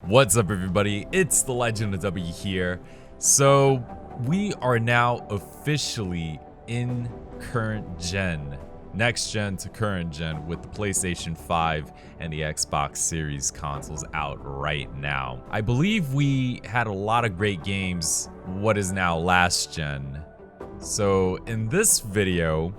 What's up, everybody? It's the Legend of W here. So we are now officially in current gen, next gen to current gen, with the PlayStation 5 and the Xbox Series consoles out right now. I believe we had a lot of great games what is now last gen. So in this video,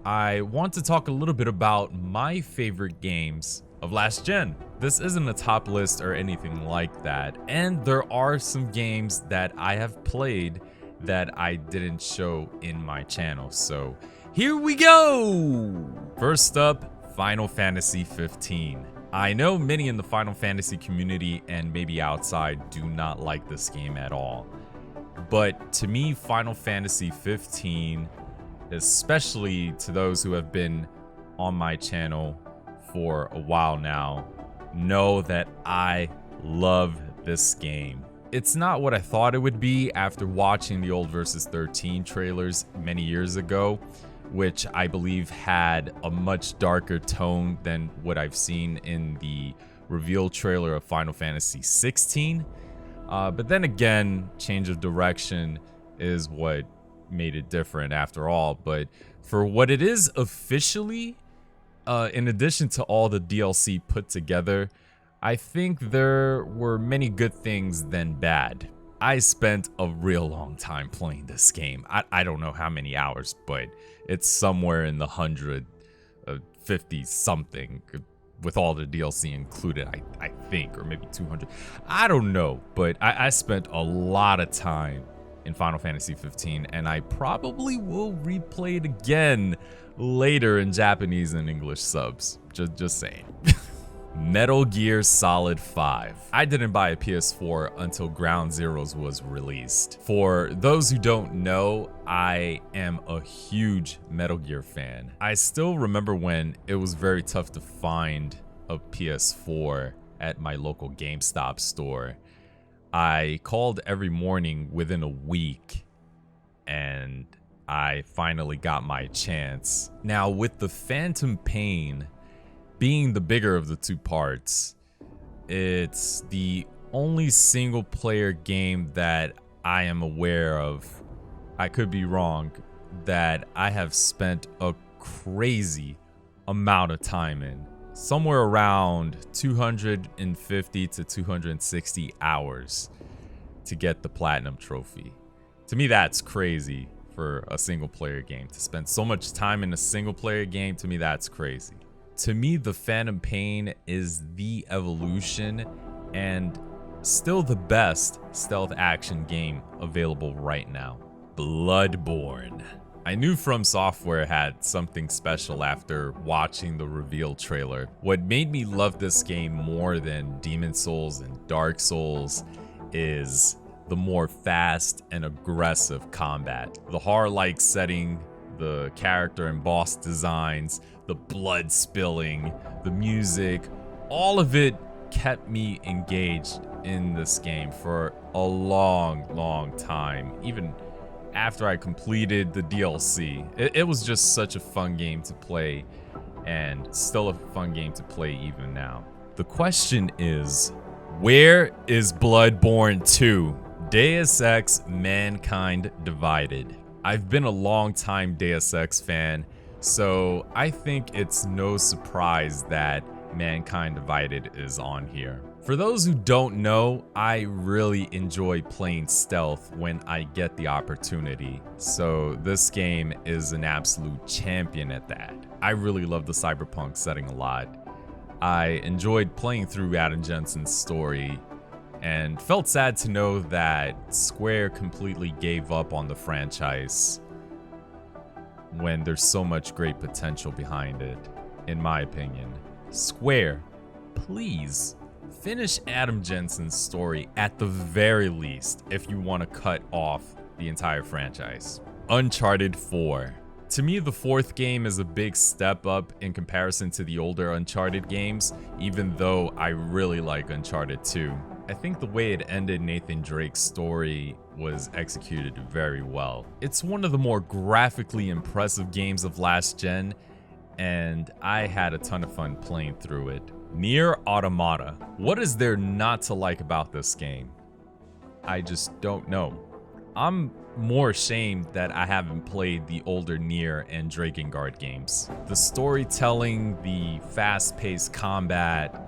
I want to talk a little bit about my favorite games of last gen. This isn't a top list or anything like that, and there are some games that I have played that I didn't show in my channel, so here we go! First up, Final Fantasy 15. I know many in the Final Fantasy community and maybe outside do not like this game at all, but to me, Final Fantasy 15, especially to those who have been on my channel for a while now, know that I love this game. It's not what I thought it would be after watching the old Versus 13 trailers many years ago, which I believe had a much darker tone than what I've seen in the reveal trailer of Final Fantasy 16. But then again, change of direction is what made it different after all. But for what it is officially, in addition to all the DLC put together, I think there were many good things than bad. I spent a real long time playing this game. I don't know how many hours, but it's somewhere in the 150 something with all the DLC included, I think, or maybe 200. I don't know, but I spent a lot of time in Final Fantasy 15, and I probably will replay it again later in Japanese and English subs. Just saying. Metal Gear Solid 5. I didn't buy a PS4 until Ground Zeroes was released. For those who don't know, I am a huge Metal Gear fan. I still remember when it was very tough to find a PS4 at my local GameStop store. I called every morning within a week, and I finally got my chance. Now, with the Phantom Pain being the bigger of the two parts, it's the only single player game that I am aware of, I could be wrong, that I have spent a crazy amount of time in. Somewhere around 250 to 260 hours to get the Platinum Trophy. To me, that's crazy for a single player game. To spend so much time in a single player game, to me, that's crazy. To me, the Phantom Pain is the evolution and still the best stealth action game available right now. Bloodborne. I knew From Software had something special after watching the reveal trailer. What made me love this game more than Demon Souls and Dark Souls is the more fast and aggressive combat. The horror-like setting, the character and boss designs, the blood spilling, the music, all of it kept me engaged in this game for a long time, even after I completed the DLC. It was just such a fun game to play, and still a fun game to play even now. The question is, where is Bloodborne 2? Deus Ex Mankind Divided. I've been a long time Deus Ex fan, so I think it's no surprise that Mankind Divided is on here. For those who don't know, I really enjoy playing stealth when I get the opportunity, so this game is an absolute champion at that. I really love the cyberpunk setting a lot. I enjoyed playing through Adam Jensen's story, and felt sad to know that Square completely gave up on the franchise when there's so much great potential behind it, in my opinion. Square, please finish Adam Jensen's story at the very least if you want to cut off the entire franchise. Uncharted 4. To me, the fourth game is a big step up in comparison to the older Uncharted games, even though I really like Uncharted 2. I think the way it ended Nathan Drake's story was executed very well. It's one of the more graphically impressive games of last gen, and I had a ton of fun playing through it. NieR Automata. What is there not to like about this game? I just don't know. I'm more ashamed that I haven't played the older NieR and Drakengard games. The storytelling, the fast-paced combat,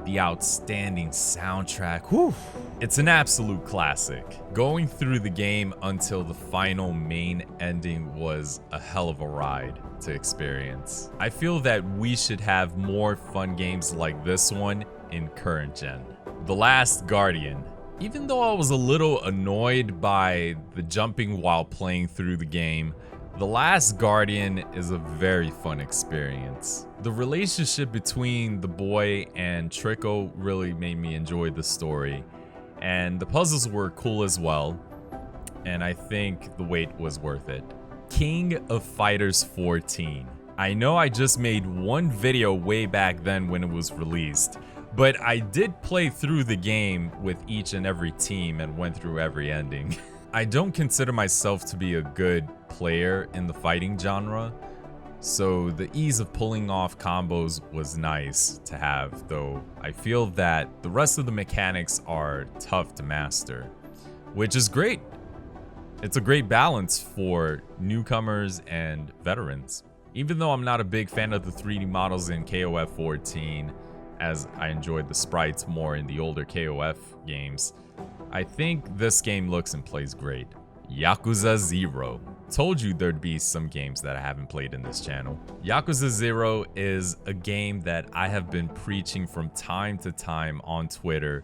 the outstanding soundtrack, whew, it's an absolute classic. Going through the game until the final main ending was a hell of a ride to experience. I feel that we should have more fun games like this one in current gen. The Last Guardian. Even though I was a little annoyed by the jumping while playing through the game, The Last Guardian is a very fun experience. The relationship between the boy and Trico really made me enjoy the story, and the puzzles were cool as well, and I think the wait was worth it. King of Fighters 14. I know I just made one video way back then when it was released, but I did play through the game with each and every team and went through every ending. I don't consider myself to be a good player in the fighting genre, so the ease of pulling off combos was nice to have, though I feel that the rest of the mechanics are tough to master, which is great. It's a great balance for newcomers and veterans. Even though I'm not a big fan of the 3D models in KOF 14, as I enjoyed the sprites more in the older KOF games, I think this game looks and plays great. Yakuza Zero. Told you there'd be some games that I haven't played in this channel. Yakuza Zero is a game that I have been preaching from time to time on Twitter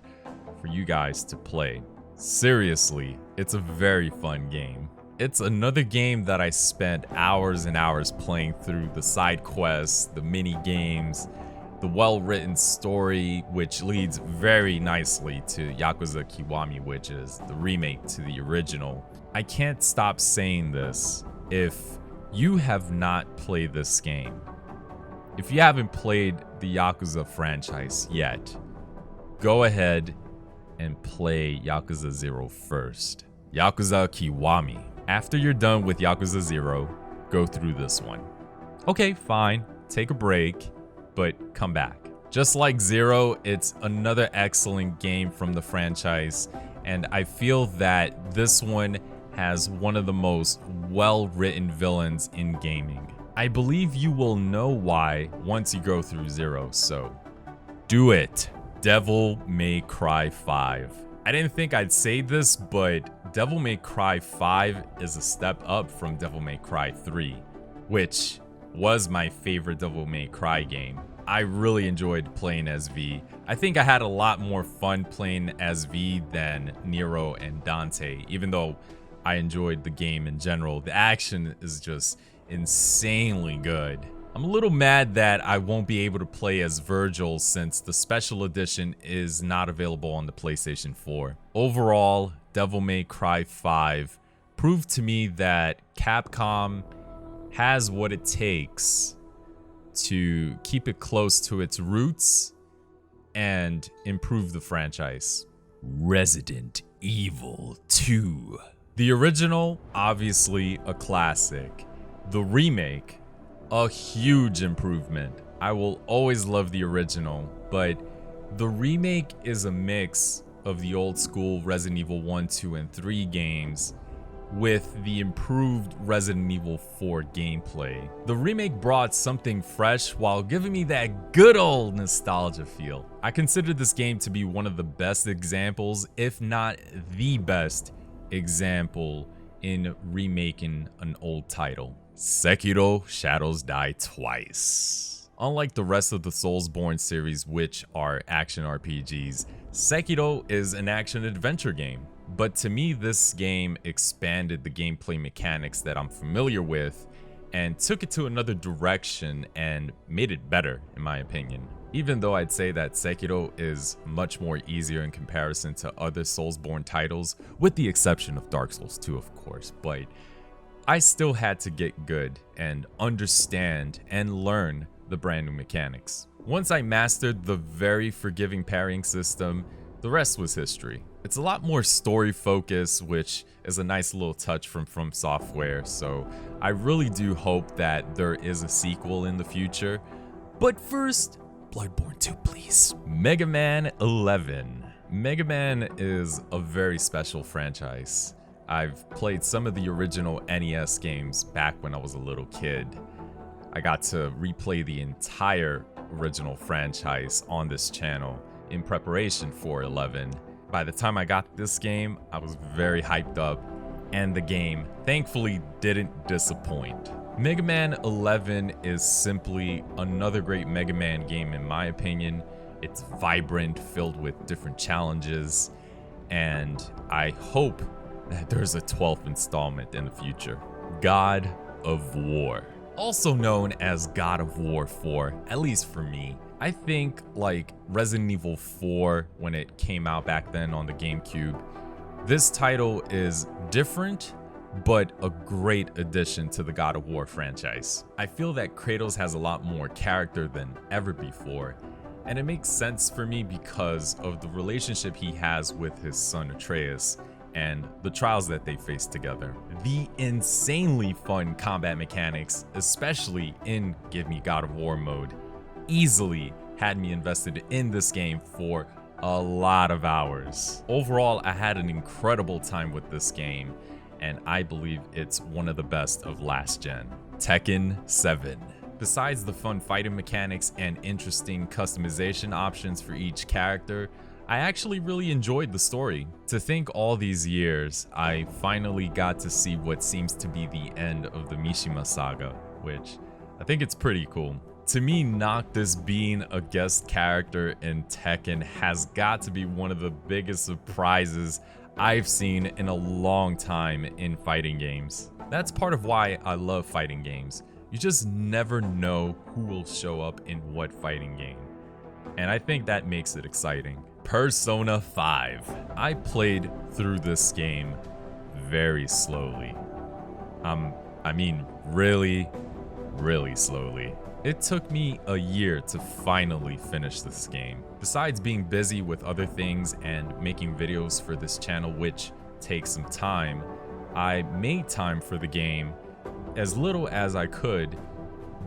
for you guys to play. Seriously, it's a very fun game. It's another game that I spent hours and hours playing through the side quests, the mini games, the well-written story, which leads very nicely to Yakuza Kiwami, which is the remake to the original. I can't stop saying this. If you have not played this game, if you haven't played the Yakuza franchise yet, go ahead and play Yakuza Zero first. Yakuza Kiwami. After you're done with Yakuza Zero, go through this one. Okay, fine, take a break, but come back. Just like Zero, it's another excellent game from the franchise, and I feel that this one has one of the most well-written villains in gaming. I believe you will know why once you go through Zero, so do it. Devil May Cry 5. I didn't think I'd say this, but Devil May Cry 5 is a step up from Devil May Cry 3, which was my favorite Devil May Cry game. I really enjoyed playing as V. I think I had a lot more fun playing as V than Nero and Dante, even though I enjoyed the game in general. The action is just insanely good. I'm a little mad that I won't be able to play as Virgil since the special edition is not available on the PlayStation 4. Overall, Devil May Cry 5 proved to me that Capcom has what it takes to keep it close to its roots and improve the franchise. Resident Evil 2. The original, obviously a classic. The remake, a huge improvement. I will always love the original, but the remake is a mix of the old school Resident Evil 1, 2, and 3 games with the improved Resident Evil 4 gameplay. The remake brought something fresh while giving me that good old nostalgia feel. I consider this game to be one of the best examples, if not the best example, in remaking an old title. Sekiro: Shadows Die Twice. Unlike the rest of the Soulsborne series, which are action RPGs, Sekiro is an action-adventure game. But to me, this game expanded the gameplay mechanics that I'm familiar with and took it to another direction and made it better, in my opinion. Even though I'd say that Sekiro is much more easier in comparison to other Soulsborne titles, with the exception of Dark Souls 2, of course, but I still had to get good and understand and learn the brand new mechanics. Once I mastered the very forgiving parrying system, the rest was history. It's a lot more story focused, which is a nice little touch from Software, so I really do hope that there is a sequel in the future. But first, Bloodborne 2, please. Mega Man 11. Mega Man is a very special franchise. I've played some of the original NES games back when I was a little kid. I got to replay the entire original franchise on this channel in preparation for 11. By the time I got this game, I was very hyped up, and the game thankfully didn't disappoint. Mega Man 11 is simply another great Mega Man game in my opinion. It's vibrant, filled with different challenges, and I hope that there's a 12th installment in the future. God of War. Also known as God of War 4, at least for me. I think like Resident Evil 4 when it came out back then on the GameCube, this title is different, but a great addition to the God of War franchise. I feel that Kratos has a lot more character than ever before, and it makes sense for me because of the relationship he has with his son Atreus and the trials that they face together. The insanely fun combat mechanics, especially in Give Me God of War mode, easily had me invested in this game for a lot of hours. Overall, I had an incredible time with this game, and I believe it's one of the best of last gen. Tekken 7. Besides the fun fighting mechanics and interesting customization options for each character, I actually really enjoyed the story. To think all these years, I finally got to see what seems to be the end of the Mishima saga, which I think it's pretty cool. To me, Noctis being a guest character in Tekken has got to be one of the biggest surprises I've seen in a long time in fighting games. That's part of why I love fighting games. You just never know who will show up in what fighting game, and I think that makes it exciting. Persona 5. I played through this game very slowly. I mean, really slowly. It took me a year to finally finish this game. Besides being busy with other things and making videos for this channel, which takes some time, I made time for the game as little as I could,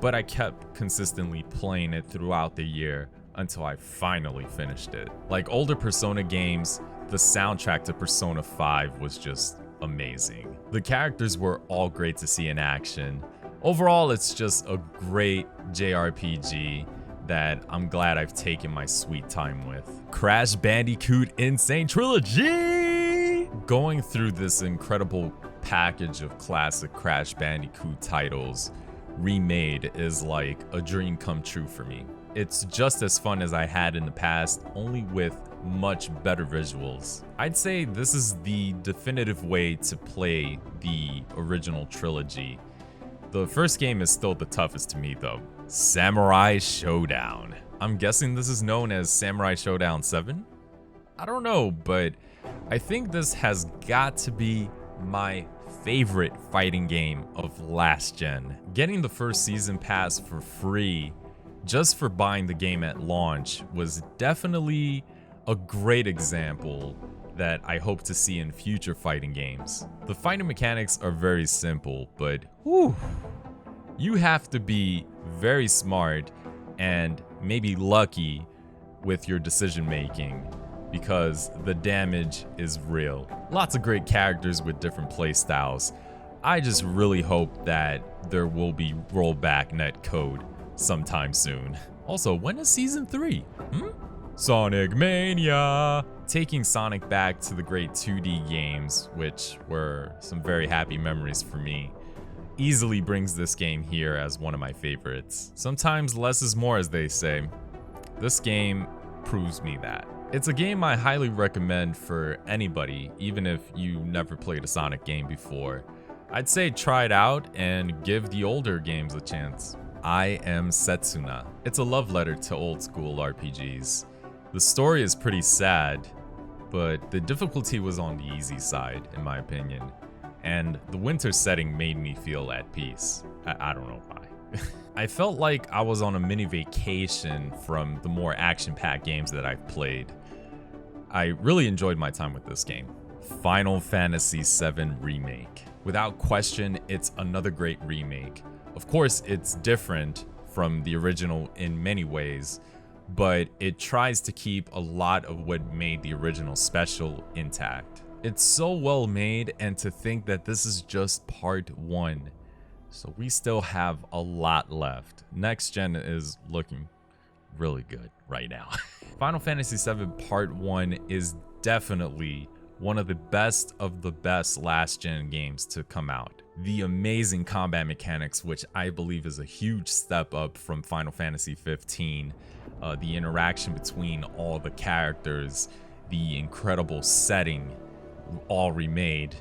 but I kept consistently playing it throughout the year until I finally finished it. Like older Persona games, the soundtrack to Persona 5 was just amazing. The characters were all great to see in action. Overall, it's just a great JRPG that I'm glad I've taken my sweet time with. Crash Bandicoot Insane Trilogy! Going through this incredible package of classic Crash Bandicoot titles remade is like a dream come true for me. It's just as fun as I had in the past, only with much better visuals. I'd say this is the definitive way to play the original trilogy. The first game is still the toughest to me though. Samurai Showdown. I'm guessing this is known as Samurai Showdown 7? I don't know, but I think this has got to be my favorite fighting game of last gen. Getting the first season pass for free just for buying the game at launch was definitely a great example that I hope to see in future fighting games. The fighting mechanics are very simple, but whew, you have to be very smart and maybe lucky with your decision making because the damage is real. Lots of great characters with different play styles. I just really hope that there will be rollback netcode sometime soon. Also, when is season 3? Sonic Mania! Taking Sonic back to the great 2D games, which were some very happy memories for me, easily brings this game here as one of my favorites. Sometimes less is more, as they say. This game proves me that. It's a game I highly recommend for anybody, even if you never played a Sonic game before. I'd say try it out and give the older games a chance. I Am Setsuna. It's a love letter to old school RPGs. The story is pretty sad, but the difficulty was on the easy side, in my opinion. And the winter setting made me feel at peace. I don't know why. I felt like I was on a mini vacation from the more action-packed games that I've played. I really enjoyed my time with this game. Final Fantasy VII Remake. Without question, it's another great remake. Of course, it's different from the original in many ways, but it tries to keep a lot of what made the original special intact. It's so well made, and to think that this is just part 1. So we still have a lot left. Next gen is looking really good right now. Final Fantasy VII Part 1 is definitely one of the best last gen games to come out. The amazing combat mechanics, which I believe is a huge step up from Final Fantasy 15. The interaction between all the characters, the incredible setting, all remade,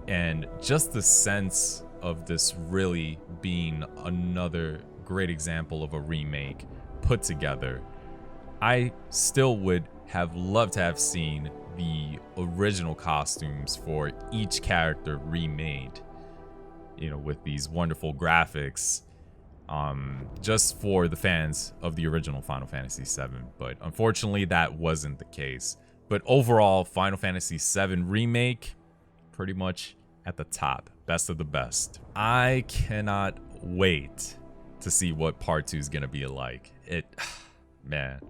and just the sense of this really being another great example of a remake put together. I still would have loved to have seen the original costumes for each character remade, you know, with these wonderful graphics, just for the fans of the original Final Fantasy VII. But unfortunately, that wasn't the case. But overall, Final Fantasy VII Remake, pretty much at the top. Best of the best. I cannot wait to see what Part 2 is going to be like. Man.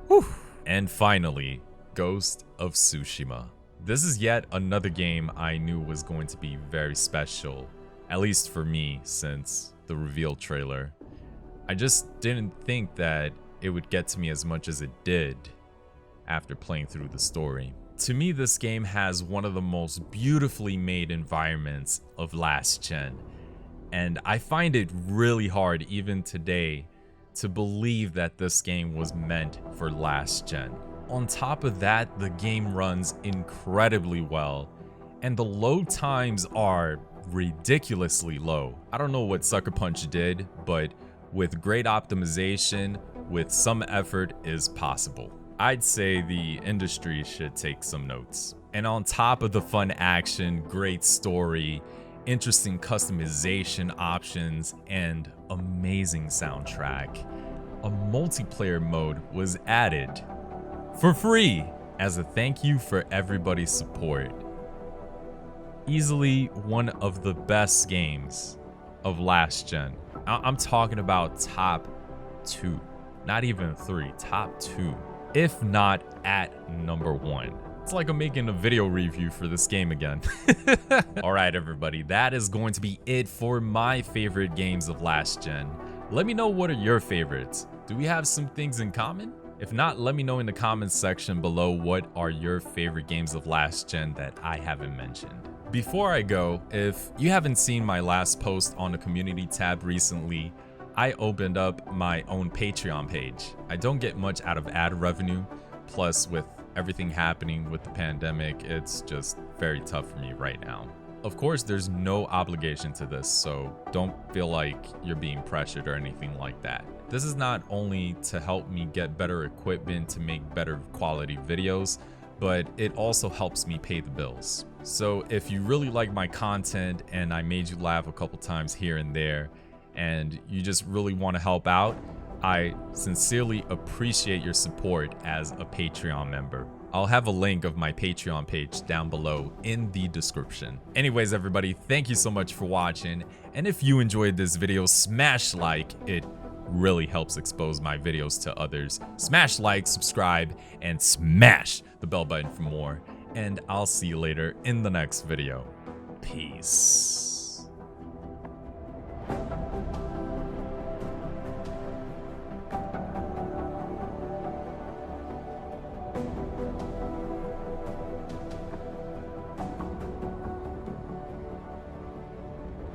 Whew. And finally, Ghost of Tsushima. This is yet another game I knew was going to be very special, at least for me, since the reveal trailer. I just didn't think that it would get to me as much as it did after playing through the story. To me, this game has one of the most beautifully made environments of last gen, and I find it really hard even today to believe that this game was meant for last gen. On top of that, the game runs incredibly well, and the load times are ridiculously low. I don't know what Sucker Punch did, but with great optimization, with some effort, is possible. I'd say the industry should take some notes. And on top of the fun action, great story, interesting customization options, and amazing soundtrack, a multiplayer mode was added for free as a thank you for everybody's support. Easily one of the best games of last gen. I'm talking about top 2, not even 3, top 2. If not at number 1. It's like I'm making a video review for this game again. Alright everybody, that is going to be it for my favorite games of last gen. Let me know what are your favorites. Do we have some things in common? If not, let me know in the comments section below what are your favorite games of last gen that I haven't mentioned. Before I go, if you haven't seen my last post on the community tab recently, I opened up my own Patreon page. I don't get much out of ad revenue, plus with everything happening with the pandemic, it's just very tough for me right now. Of course, there's no obligation to this, so don't feel like you're being pressured or anything like that. This is not only to help me get better equipment to make better quality videos, but it also helps me pay the bills. So if you really like my content and I made you laugh a couple times here and there, and you just really want to help out, I sincerely appreciate your support as a Patreon member. I'll have a link of my Patreon page down below in the description. Anyways, everybody, thank you so much for watching. And if you enjoyed this video, smash like. It really helps expose my videos to others. Smash like, subscribe, and smash the bell button for more. And I'll see you later in the next video. Peace.